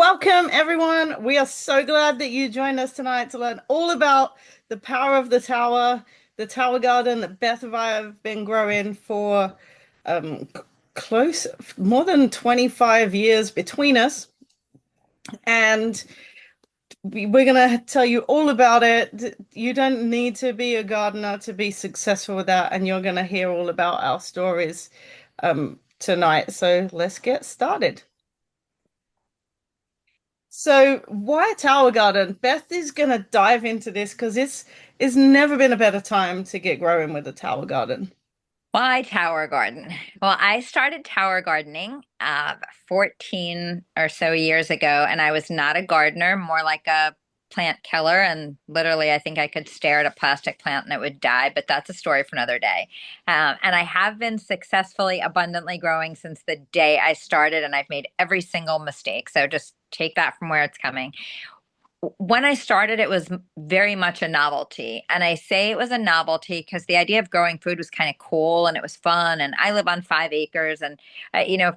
Welcome, everyone. We are so glad that you joined us tonight to learn all about the power of the tower garden that Beth and I have been growing for um, close, more than 25 years between us. And we're going to tell you all about it. You don't need to be a gardener to be successful with that. And you're going to hear all about our stories tonight. So let's get started. So why a tower garden? Beth is gonna dive into this because it's never been a better time to get growing with a tower garden. Why tower garden? Well, I started tower gardening 14 or so years ago, and I was not a gardener, more like a plant killer. And literally, I think I could stare at a plastic plant and it would die, but that's a story for another day. And I have been successfully, abundantly growing since the day I started, and I've made every single mistake. So just take that from where it's coming. When I started, it was very much a novelty. And I say it was a novelty because the idea of growing food was kind of cool and it was fun. And I live on 5 acres and,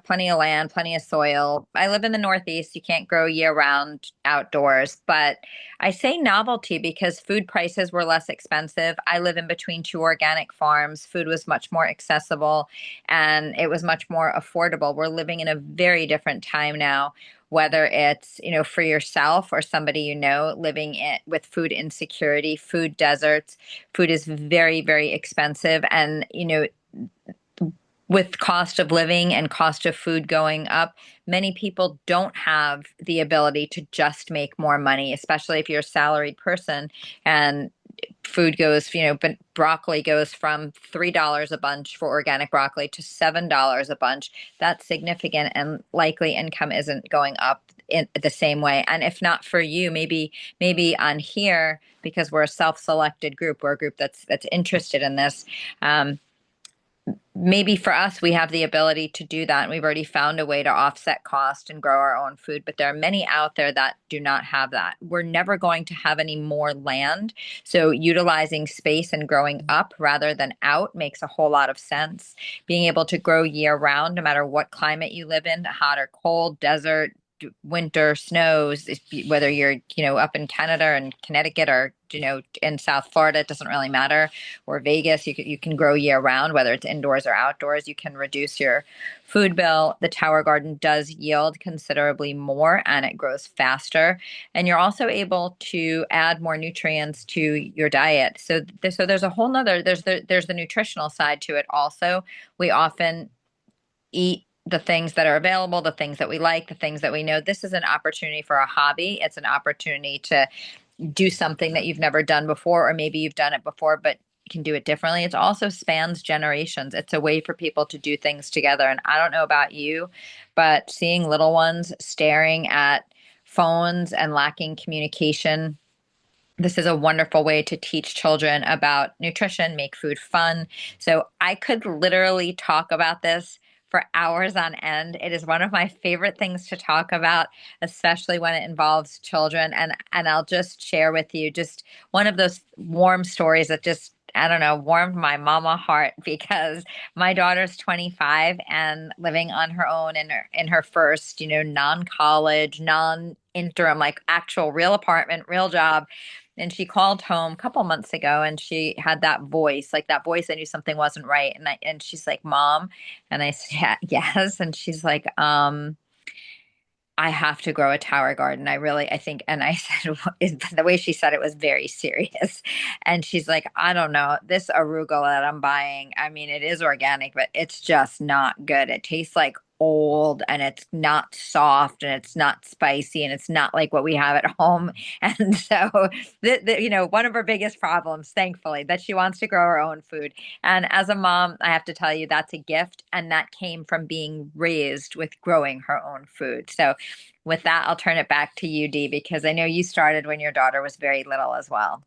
plenty of land, plenty of soil. I live in the Northeast. You can't grow year round outdoors. But I say novelty because food prices were less expensive. I live in between two organic farms. Food was much more accessible and it was much more affordable. We're living in a very different time now, whether it's for yourself or somebody living with food insecurity, food deserts. Food is very, very expensive, and with cost of living and cost of food going up, many people don't have the ability to just make more money, especially if you're a salaried person. And food goes, but broccoli goes from $3 a bunch for organic broccoli to $7 a bunch. That's significant, and likely income isn't going up in the same way. And if not for you, maybe on here, because we're a self-selected group, we're a group that's interested in this. Maybe for us, we have the ability to do that. And we've already found a way to offset cost and grow our own food. But there are many out there that do not have that. We're never going to have any more land. So utilizing space and growing up rather than out makes a whole lot of sense. Being able to grow year round, no matter what climate you live in, hot or cold, desert, winter, snows, whether you're, up in Canada and Connecticut or, in South Florida, it doesn't really matter. Or Vegas, you can grow year round, whether it's indoors or outdoors. You can reduce your food bill. The tower garden does yield considerably more and it grows faster. And you're also able to add more nutrients to your diet. So there's a whole nother, there's the nutritional side to it also. We often eat the things that are available, the things that we like, the things that we know. This is an opportunity for a hobby. It's an opportunity to do something that you've never done before, or maybe you've done it before, but can do it differently. It also spans generations. It's a way for people to do things together. And I don't know about you, but seeing little ones staring at phones and lacking communication, this is a wonderful way to teach children about nutrition, make food fun. So I could literally talk about this for hours on end. It is one of my favorite things to talk about, especially when it involves children. And I'll just share with you just one of those warm stories that just, I don't know, warmed my mama heart, because my daughter's 25 and living on her own in her first, non-college, non-interim, like actual real apartment, real job. And she called home a couple months ago and she had that voice, like that voice. I knew something wasn't right. And she's like, Mom. And I said, "Yeah, yes." And she's like, I have to grow a tower garden. I think, and I said, the way she said it was very serious. And she's like, I don't know, this arugula that I'm buying, I mean, it is organic, but it's just not good. It tastes like old and it's not soft and it's not spicy and it's not like what we have at home. And so, one of her biggest problems, thankfully, that she wants to grow her own food. And as a mom, I have to tell you, that's a gift. And that came from being raised with growing her own food. So, with that, I'll turn it back to you, Dee, because I know you started when your daughter was very little as well.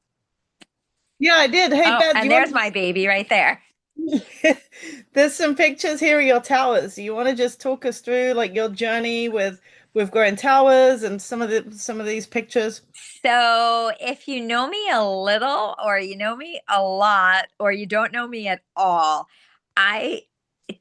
Yeah, I did. Hey, Oh, Beth, do and you want there's my baby right there. there's some pictures here of your towers. You want to just talk us through like your journey with growing towers and some of these pictures? So, if you know me a little, or you know me a lot, or you don't know me at all, I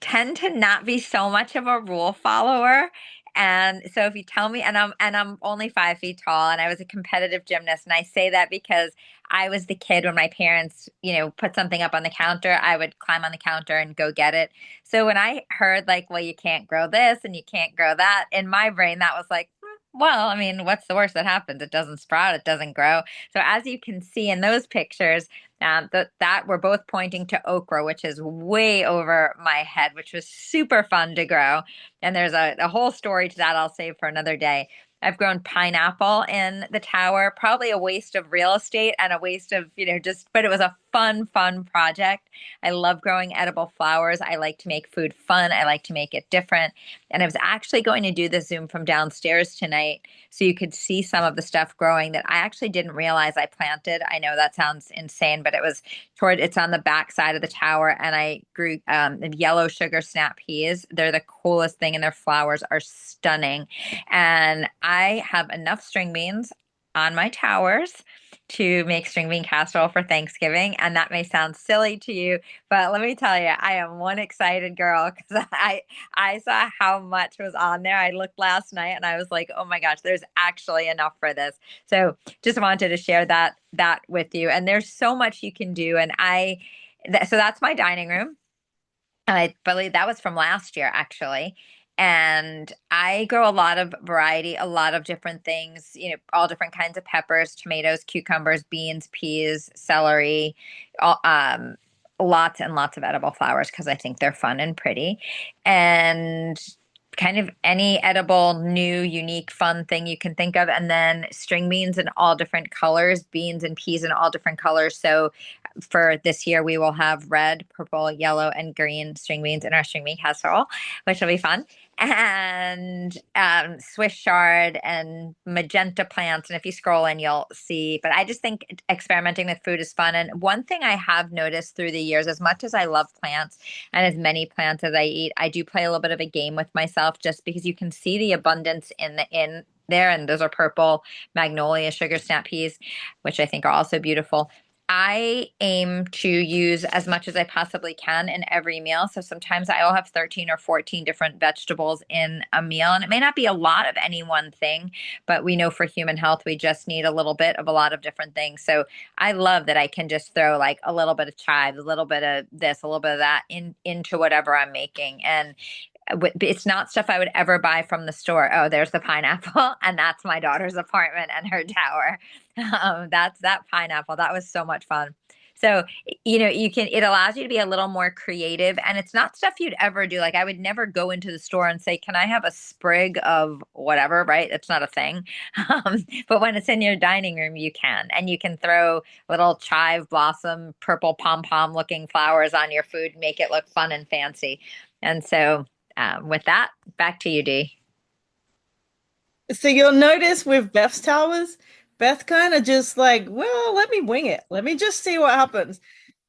tend to not be so much of a rule follower. And so if you tell me, and I'm only 5 feet tall, and I was a competitive gymnast, and I say that because I was the kid when my parents, put something up on the counter, I would climb on the counter and go get it. So when I heard like, well, you can't grow this and you can't grow that, in my brain that was like, well, I mean, what's the worst that happens? It doesn't sprout, it doesn't grow. So as you can see in those pictures, that we're both pointing to okra, which is way over my head, which was super fun to grow. And there's a whole story to that I'll save for another day. I've grown pineapple in the tower, probably a waste of real estate and a waste of, but it was a fun, fun project. I love growing edible flowers. I like to make food fun. I like to make it different. And I was actually going to do the Zoom from downstairs tonight so you could see some of the stuff growing that I actually didn't realize I planted. I know that sounds insane, but it's on the back side of the tower, and I grew yellow sugar snap peas. They're the coolest thing, and their flowers are stunning. And I have enough string beans on my towers to make string bean casserole for Thanksgiving. And that may sound silly to you, but let me tell you, I am one excited girl because I saw how much was on there. I looked last night and I was like, oh my gosh, there's actually enough for this. So just wanted to share that with you. And there's so much you can do. And so that's my dining room. I believe that was from last year, actually. And I grow a lot of variety, a lot of different things, all different kinds of peppers, tomatoes, cucumbers, beans, peas, celery, all, lots and lots of edible flowers because I think they're fun and pretty. And kind of any edible, new, unique, fun thing you can think of. And then string beans in all different colors, beans and peas in all different colors. So for this year, we will have red, purple, yellow, and green string beans in our string bean casserole, which will be fun. And Swiss chard and magenta plants. And if you scroll in, you'll see. But I just think experimenting with food is fun. And one thing I have noticed through the years, as much as I love plants and as many plants as I eat, I do play a little bit of a game with myself just because you can see the abundance in there. And those are purple magnolia sugar snap peas, which I think are also beautiful. I aim to use as much as I possibly can in every meal. So sometimes I will have 13 or 14 different vegetables in a meal. And it may not be a lot of any one thing, but we know for human health, we just need a little bit of a lot of different things. So I love that I can just throw like a little bit of chives, a little bit of this, a little bit of that into whatever I'm making. And it's not stuff I would ever buy from the store. Oh, there's the pineapple, and that's my daughter's apartment and her tower. That's that pineapple. That was so much fun. So, it allows you to be a little more creative, and it's not stuff you'd ever do. Like, I would never go into the store and say, can I have a sprig of whatever, right? It's not a thing. But when it's in your dining room, you can. And you can throw little chive blossom, purple pom pom looking flowers on your food, make it look fun and fancy. And so, with that, back to you, Dee. So you'll notice with Beth's towers, Beth kind of just like, well, let me wing it. Let me just see what happens.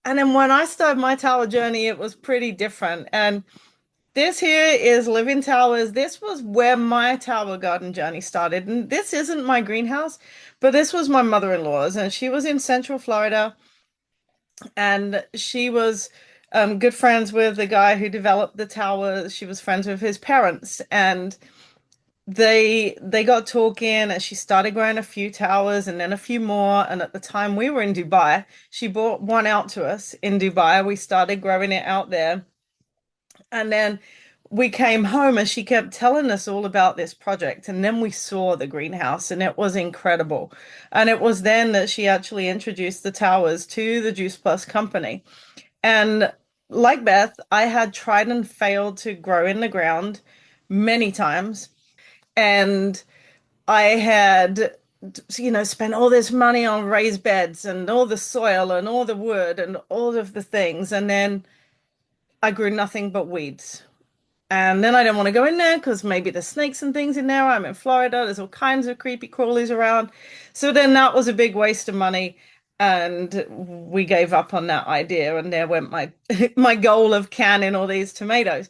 And then when I started my tower journey, it was pretty different. And this here is Living Towers. This was where my tower garden journey started. And this isn't my greenhouse, but this was my mother-in-law's. And she was in Central Florida. And she was good friends with the guy who developed the tower. She was friends with his parents. And they got talking and she started growing a few towers and then a few more. And at the time we were in Dubai, she bought one out to us in Dubai. We started growing it out there. And then we came home and she kept telling us all about this project. And then we saw the greenhouse and it was incredible. And it was then that she actually introduced the towers to the Juice Plus company. And like Beth, I had tried and failed to grow in the ground many times. And I had, spent all this money on raised beds and all the soil and all the wood and all of the things. And then I grew nothing but weeds. And then I didn't want to go in there because maybe there's snakes and things in there. I'm in Florida. There's all kinds of creepy crawlies around. So then that was a big waste of money. And we gave up on that idea. And there went my my goal of canning all these tomatoes.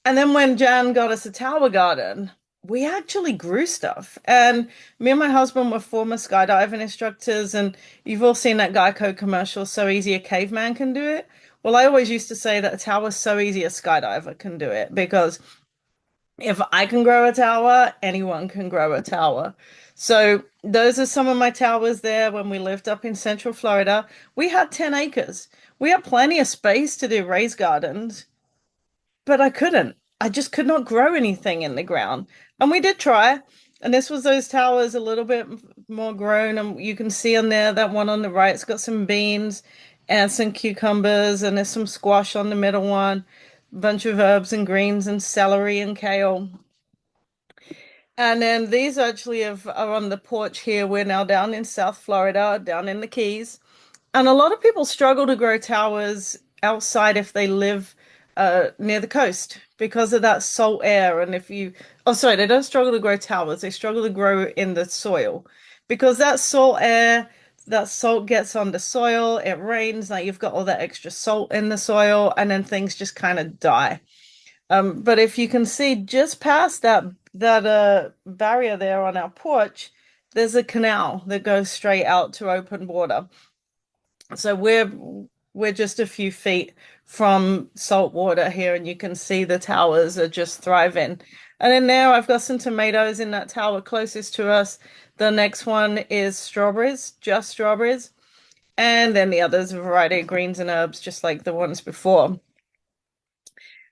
And then when Jan got us a tower garden, we actually grew stuff. And me and my husband were former skydiving instructors, and you've all seen that Geico commercial, So Easy a Caveman Can Do It. Well, I always used to say that a tower's so easy a skydiver can do it because If I can grow a tower, anyone can grow a tower. So those are some of my towers there when we lived up in Central Florida. We had 10 acres. We had plenty of space to do raised gardens, but I couldn't. I just could not grow anything in the ground. And we did try. And this was those towers a little bit more grown. And you can see on there that one on the right's got some beans and some cucumbers, and there's some squash on the middle one, a bunch of herbs and greens and celery and kale. And then these actually are on the porch here. We're now down in South Florida, down in the Keys. And a lot of people struggle to grow towers outside if they live near the coast because of that salt air. And if you, oh, sorry, they don't struggle to grow towers, they struggle to grow in the soil because that salt air, that salt gets on the soil, it rains, like you've got all that extra salt in the soil, and then things just kind of die. But if you can see just past that barrier there on our porch, there's a canal that goes straight out to open water. So we're just a few feet from salt water here, and you can see the towers are just thriving. And then there, I've got some tomatoes in that tower closest to us. The next one is strawberries, just strawberries. And then the others, a variety of greens and herbs, just like the ones before.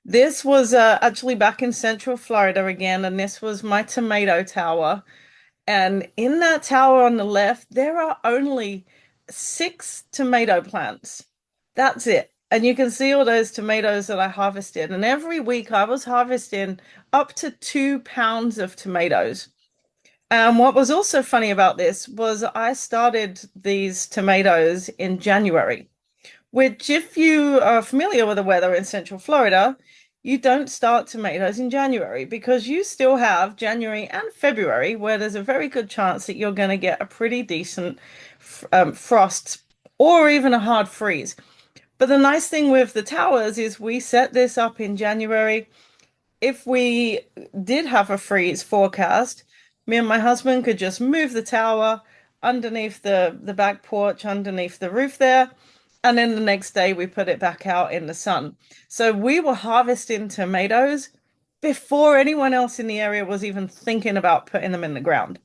This was actually back in Central Florida again, and this was my tomato tower. And in that tower on the left, there are only 6 tomato plants. That's it. And you can see all those tomatoes that I harvested. And every week I was harvesting up to 2 pounds of tomatoes. And what was also funny about this was I started these tomatoes in January, which, if you are familiar with the weather in Central Florida, you don't start tomatoes in January because you still have January and February where there's a very good chance that you're going to get a pretty decent frost or even a hard freeze. But the nice thing with the towers is we set this up in January. If we did have a freeze forecast, me and my husband could just move the tower underneath the back porch, underneath the roof there, and then the next day we put it back out in the sun. So we were harvesting tomatoes before anyone else in the area was even thinking about putting them in the ground.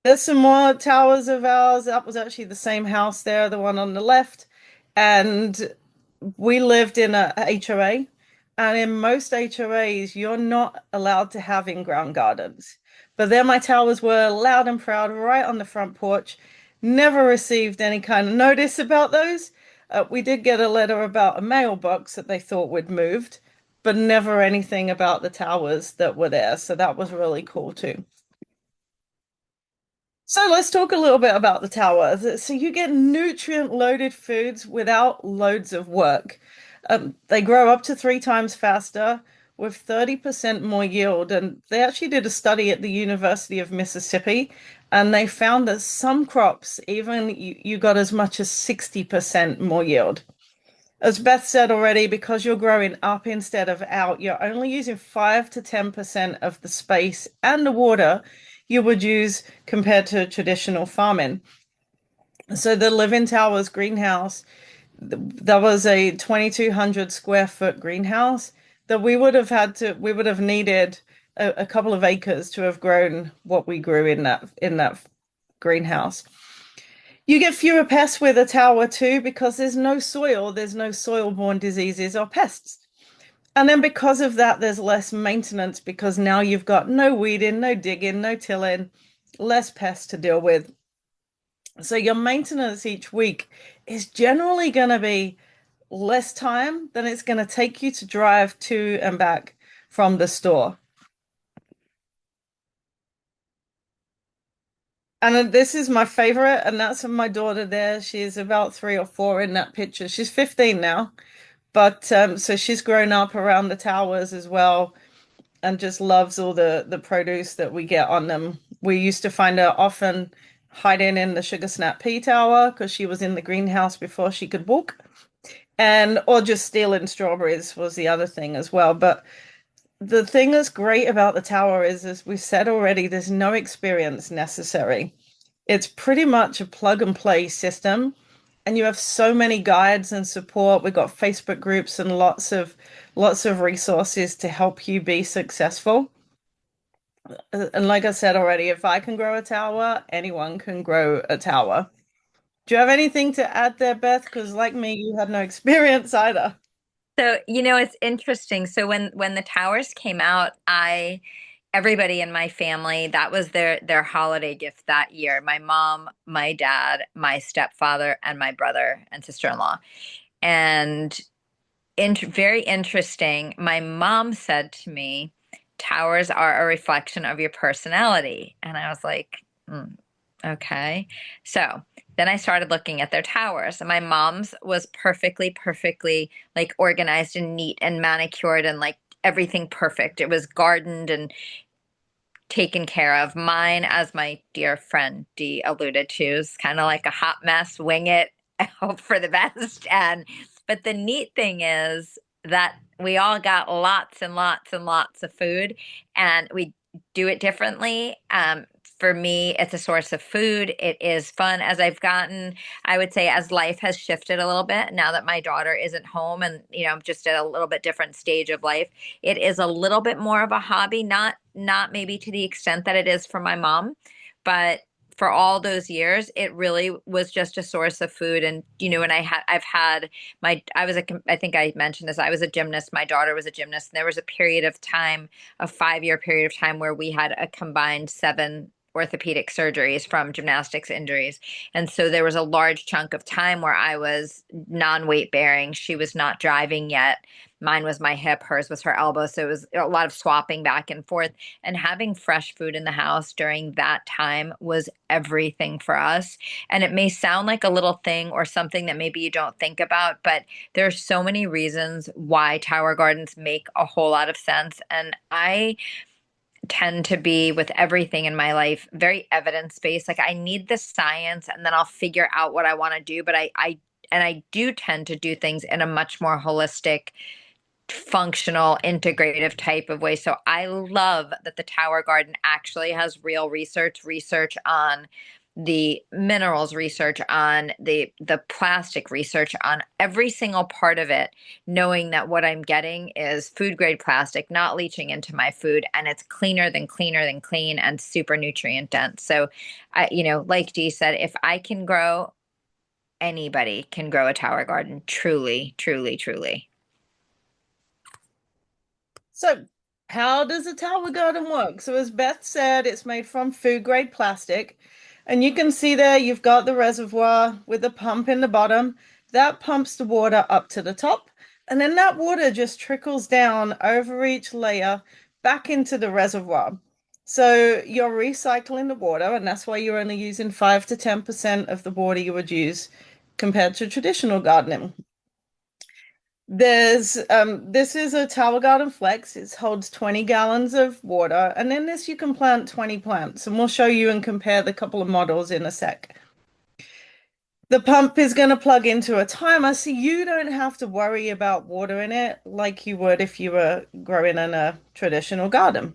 There's some more towers of ours. That was actually the same house there, the one on the left. And we lived in a HOA. And in most HOAs, you're not allowed to have in-ground gardens. But there my towers were loud and proud right on the front porch. Never received any kind of notice about those. We did get a letter about a mailbox that they thought we'd moved, but never anything about the towers that were there. So that was really cool too. So let's talk a little bit about the tower. So you get nutrient-loaded foods without loads of work. They grow up to 3 times faster with 30% more yield. And they actually did a study at the University of Mississippi, and they found that some crops, even you got as much as 60% more yield. As Beth said already, because you're growing up instead of out, you're only using 5 to 10% of the space and the water you would use compared to traditional farming. So the Living Towers greenhouse, that was a 2,200 square foot greenhouse that we would have needed a couple of acres to have grown what we grew in that greenhouse. You get fewer pests with a tower too because there's no soil-borne diseases or pests. And then because of that, there's less maintenance because now you've got no weeding, no digging, no tilling, less pests to deal with. So your maintenance each week is generally going to be less time than it's going to take you to drive to and back from the store. And then this is my favorite, and that's of my daughter there. She's about 3 or 4 in that picture. She's 15 now, but so she's grown up around the towers as well and just loves all the produce that we get on them. We used to find her often hiding in the sugar snap pea tower because she was in the greenhouse before she could walk. And or just stealing strawberries was the other thing as well. But the thing that's great about the tower is, as we've said already, there's no experience necessary. It's pretty much a plug and play system, and you have so many guides and support. We've got Facebook groups and lots of lots of resources to help you be successful. And like I said already, if I can grow a tower, anyone can grow a tower. Do you have anything to add there, Beth? Because like me, you had no experience either. So, it's interesting. So when the towers came out, I everybody in my family, that was their holiday gift that year. My mom, my dad, my stepfather, and my brother and sister-in-law. And very interesting, my mom said to me, "Towers are a reflection of your personality." And I was like, "Mm, okay." So then I started looking at their towers. And my mom's was perfectly like organized and neat and manicured and like everything perfect. It was gardened and taken care of. Mine, as my dear friend Dee alluded to, is kind of like a hot mess, wing it, hope for the best. But the neat thing is that we all got lots and lots and lots of food, and we do it differently. For me, it's a source of food. It is fun as I've gotten, I would say, as life has shifted a little bit now that my daughter isn't home and, I'm just at a little bit different stage of life. It is a little bit more of a hobby, not maybe to the extent that it is for my mom, but for all those years, it really was just a source of food. And and I've had I think I mentioned this. I was a gymnast. My daughter was a gymnast, and there was a period of time, a 5-year period of time, where we had a combined 7 orthopedic surgeries from gymnastics injuries. And so there was a large chunk of time where I was non-weight bearing. She was not driving yet. Mine was my hip, hers was her elbow. So it was a lot of swapping back and forth. And having fresh food in the house during that time was everything for us. And it may sound like a little thing or something that maybe you don't think about, but there's so many reasons why tower gardens make a whole lot of sense. And I tend to be, with everything in my life, very evidence based. Like, I need the science and then I'll figure out what I want to do. But I do tend to do things in a much more holistic, functional, integrative type of way. So I love that the Tower Garden actually has real research on the minerals, research on the plastic, research on every single part of it, knowing that what I'm getting is food grade plastic, not leaching into my food, and it's cleaner than clean and super nutrient dense. So like Dee said, if I can grow, anybody can grow a tower garden. Truly, truly, truly. So, how does a tower garden work? So, as Beth said, it's made from food grade plastic. And you can see there you've got the reservoir with the pump in the bottom. That pumps the water up to the top. And then that water just trickles down over each layer back into the reservoir. So, you're recycling the water, and that's why you're only using 5 to 10% of the water you would use compared to traditional gardening. This is a Tower Garden Flex. It holds 20 gallons of water, and in this you can plant 20 plants, and we'll show you and compare the couple of models in a sec. The pump is going to plug into a timer, so you don't have to worry about water in it like you would if you were growing in a traditional garden.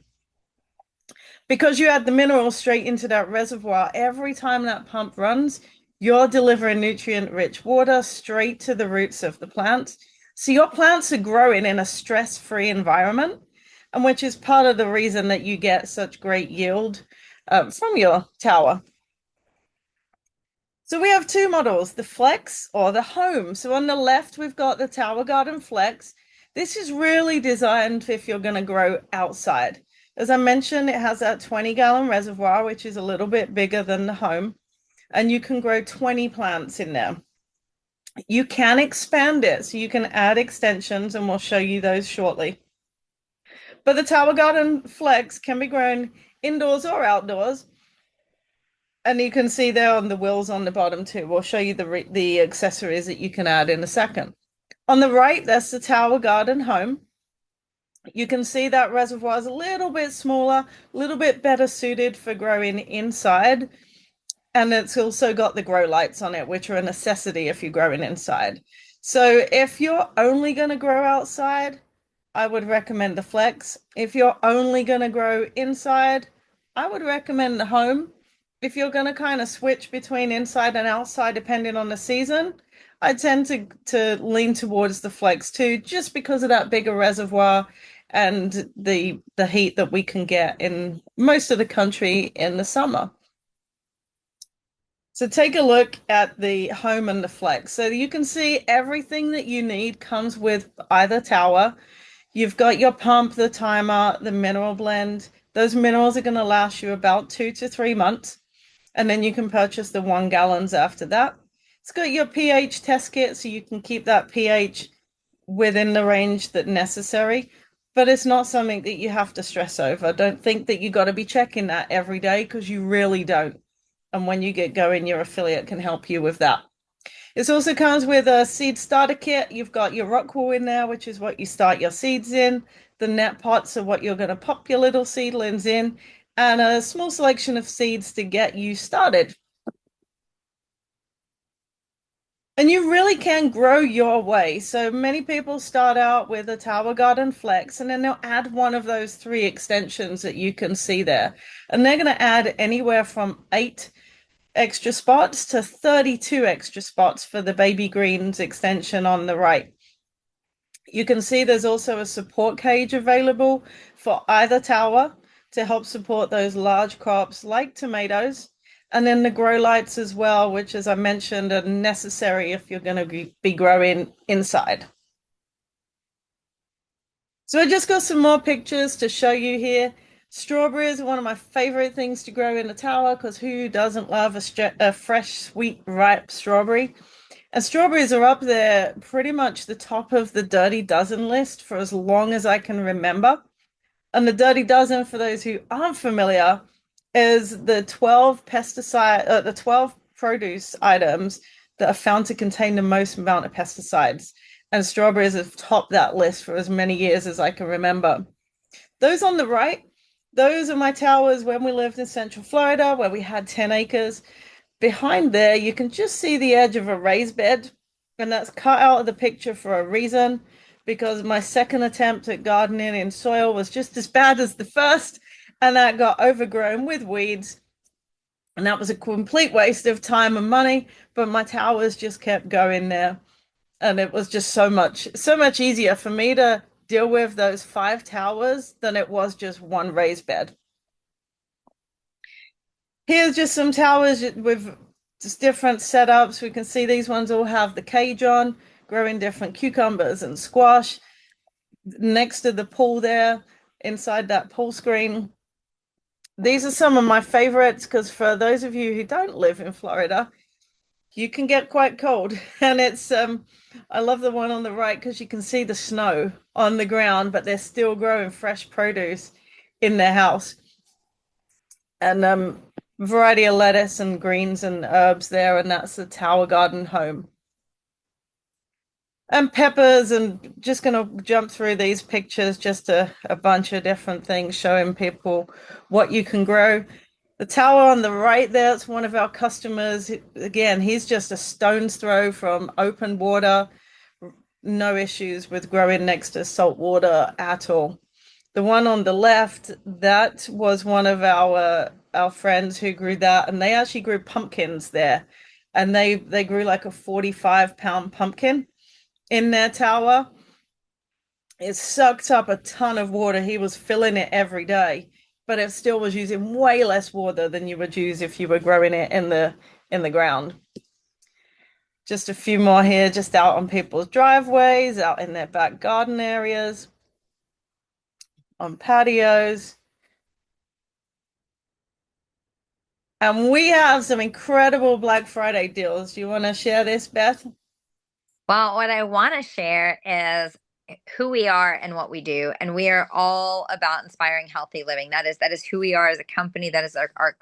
Because you add the minerals straight into that reservoir, every time that pump runs, you're delivering nutrient-rich water straight to the roots of the plant. So your plants are growing in a stress-free environment, and which is part of the reason that you get such great yield from your tower. So we have two models, the Flex or the Home. So on the left, we've got the Tower Garden Flex. This is really designed if you're going to grow outside. As I mentioned, it has that 20-gallon reservoir, which is a little bit bigger than the Home, and you can grow 20 plants in there. You can expand it, so you can add extensions, and we'll show you those shortly. But the Tower Garden Flex can be grown indoors or outdoors. And you can see there on the wheels on the bottom too. We'll show you the accessories that you can add in a second. On the right, that's the Tower Garden Home. You can see that reservoir is a little bit smaller, a little bit better suited for growing inside. And it's also got the grow lights on it, which are a necessity if you're growing inside. So if you're only going to grow outside, I would recommend the Flex. If you're only going to grow inside, I would recommend the Home. if you're going to kind of switch between inside and outside depending on the season, I tend to lean towards the flex too, just because of that bigger reservoir and the heat that we can get in most of the country in the summer. So take a look at the home and the flex. So you can see everything that you need comes with either tower. You've got your pump, the timer, the mineral blend. Those minerals are going to last you about 2 to 3 months, and then you can purchase the 1 gallons after that. It's got your pH test kit, so you can keep that pH within the range that necessary, but it's not something that you have to stress over. Don't think that you got to be checking that every day because you really don't. And when you get going, your affiliate can help you with that. It also comes with a seed starter kit. You've got your rock wool in there, which is what you start your seeds in. The net pots are what you're going to pop your little seedlings in, and a small selection of seeds to get you started. And you really can grow your way. So many people start out with a Tower Garden Flex, and then they'll add one of those three extensions that you can see there. And they're going to add anywhere from 8 extra spots to 32 extra spots for the baby greens extension on the right. You can see there's also a support cage available for either tower to help support those large crops like tomatoes. And then the grow lights as well, which, as I mentioned, are necessary if you're going to be growing inside. So I just got some more pictures to show you here. Strawberries are one of my favorite things to grow in the tower because who doesn't love a fresh, sweet, ripe strawberry? And strawberries are up there pretty much the top of the Dirty Dozen list for as long as I can remember. And the Dirty Dozen, for those who aren't familiar, is the 12 produce items that are found to contain the most amount of pesticides. And strawberries have topped that list for as many years as I can remember. Those on the right, those are my towers when we lived in Central Florida, where we had 10 acres. Behind there, you can just see the edge of a raised bed, and that's cut out of the picture for a reason, because my second attempt at gardening in soil was just as bad as the first, and that got overgrown with weeds, and that was a complete waste of time and money, but my towers just kept going there, and it was just so much easier for me to deal with those 5 towers than it was just one raised bed. Here's just some towers with just different setups. We can see these ones all have the cage on, growing different cucumbers and squash. Next to the pool there, inside that pool screen. These are some of my favorites because for those of you who don't live in Florida, you can get quite cold. And I love the one on the right because you can see the snow on the ground, but they're still growing fresh produce in their house. And variety of lettuce and greens and herbs there, and that's the Tower Garden home. And peppers, and just gonna jump through these pictures, just a bunch of different things showing people what you can grow. The tower on the right there, it's one of our customers. Again, he's just a stone's throw from open water, no issues with growing next to salt water at all. The one on the left, that was one of our friends who grew that, and they actually grew pumpkins there. And they grew like a 45-pound pumpkin in their tower. It sucked up a ton of water. He was filling it every day, but it still was using way less water than you would use if you were growing it in the ground. Just a few more here, just out on people's driveways, out in their back garden areas, on patios. And we have some incredible Black Friday deals. Do you want to share this, Beth? Well, what I want to share is who we are and what we do. And we are all about inspiring healthy living. That is who we are as a company. That is our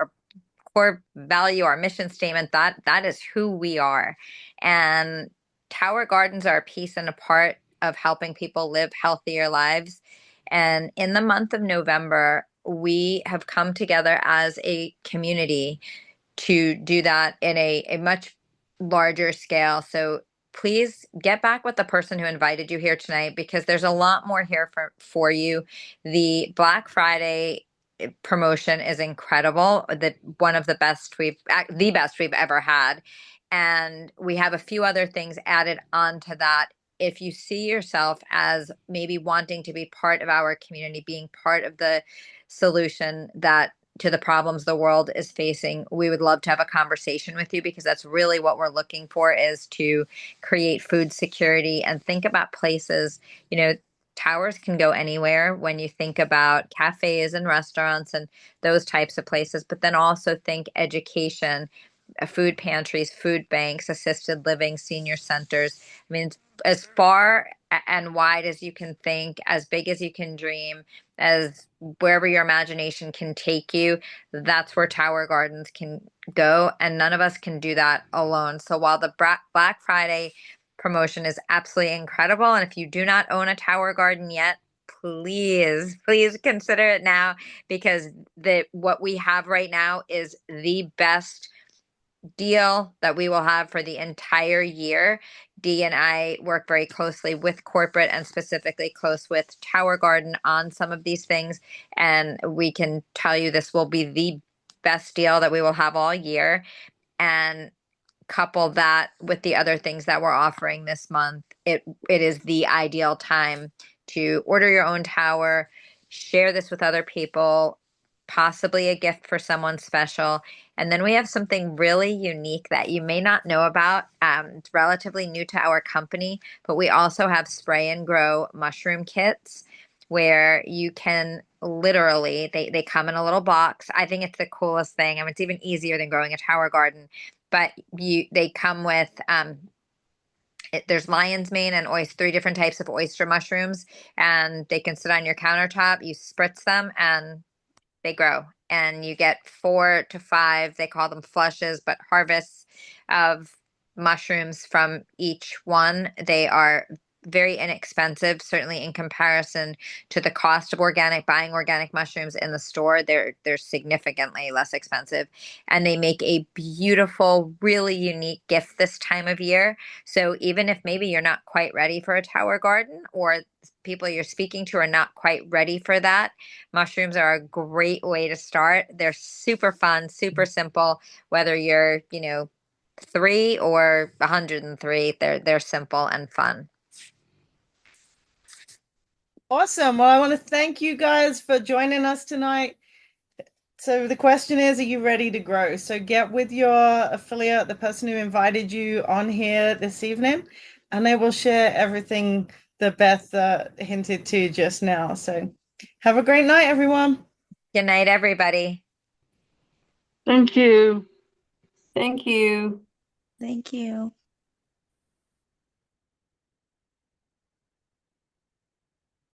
core value, our mission statement. That is who we are. And Tower Gardens are a piece and a part of helping people live healthier lives. And in the month of November, we have come together as a community to do that in a much larger scale. So please get back with the person who invited you here tonight because there's a lot more here for you. The Black Friday promotion is incredible. One of the best we've ever had. And we have a few other things added onto that. If you see yourself as maybe wanting to be part of our community, being part of the solution that to the problems the world is facing, we would love to have a conversation with you, because that's really what we're looking for, is to create food security and think about places, you know, towers can go anywhere when you think about cafes and restaurants and those types of places, but then also think education, food pantries, food banks, assisted living, senior centers. I mean, as far and wide as you can think, as big as you can dream, as wherever your imagination can take you, that's where Tower Gardens can go. And none of us can do that alone. So while the Black Friday promotion is absolutely incredible, and if you do not own a Tower Garden yet, please consider it now, because what we have right now is the best deal that we will have for the entire year. Dee and I work very closely with corporate, and specifically close with Tower Garden on some of these things. And we can tell you this will be the best deal that we will have all year. And couple that with the other things that we're offering this month, it is the ideal time to order your own tower, share this with other people, possibly a gift for someone special. And then we have something really unique that you may not know about. It's relatively new to our company, but we also have spray and grow mushroom kits where you can literally, they come in a little box. I think it's the coolest thing. I mean, it's even easier than growing a tower garden, but they come with there's lion's mane and oyster, three different types of oyster mushrooms, and they can sit on your countertop. You spritz them and they grow, and you get 4 to 5, they call them flushes, but harvests of mushrooms from each one. They are very inexpensive, certainly in comparison to the cost of buying organic mushrooms in the store. They're significantly less expensive, and they make a beautiful, really unique gift this time of year. So even if maybe you're not quite ready for a tower garden, or people you're speaking to are not quite ready for that, mushrooms are a great way to start. They're super fun, super simple, whether you're, 3 or 103, they're simple and fun. Awesome. Well, I want to thank you guys for joining us tonight. So the question is, are you ready to grow? So get with your affiliate, the person who invited you on here this evening, and they will share everything that Beth hinted to just now. So have a great night, everyone. Good night, everybody. Thank you. Thank you. Thank you.